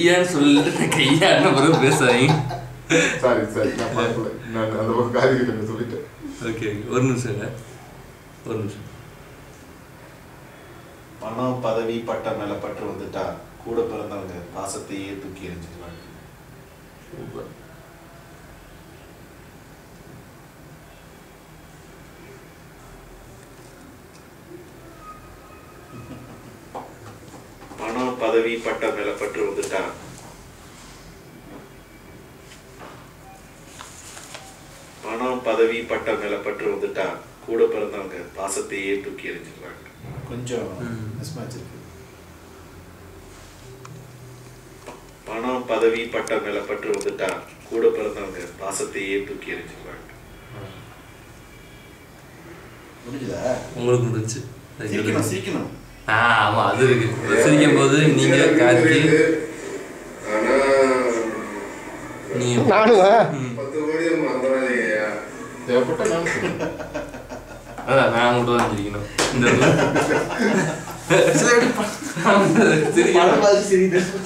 கையான்னு சொல்லிட்டு கையான்னு பிறகு பேசுவாங்க. சாரி சாரி, நான் பார்க்கல. நான் அந்த ஒரு காரியத்தை சொல்லிட்டேன். ஓகே, ஒரு நிமிஷங்க, ஒரு நிமிஷம். பணம் பதவி பட்டம் மேல பற்று வந்துட்டா கூட பிறந்தவங்க பாசத்தையே தூக்கி எறிஞ்சிருவாங்க. சூப்பர். பணம் பதவி பட்டம் மேல பற்று வந்துட்டா பணம் பதவி பட்டம் மேல பற்று வந்துட்டா கூட பிறந்தவங்க பாசத்தையே தூக்கி எறிஞ்சிருவாங்க. கொஞ்சம் மிஸ்மேட்ச் இருக்கு. பணம் பதவி பட்டம் மேல பற்று வந்துட்டா கூட பிறந்தவங்க பாசத்தையே தூக்கி எறிஞ்சிருவாங்க. முடிஞ்சதா? உங்களுக்கு முடிஞ்சு சீக்கிரம். ஆமா, அது இருக்கு. சிரிக்கும் போது நீங்க கார்த்தி நானுவா? அதான் நான் மட்டும் தான் சிரிக்கணும். இந்த சிரிக்கணும்.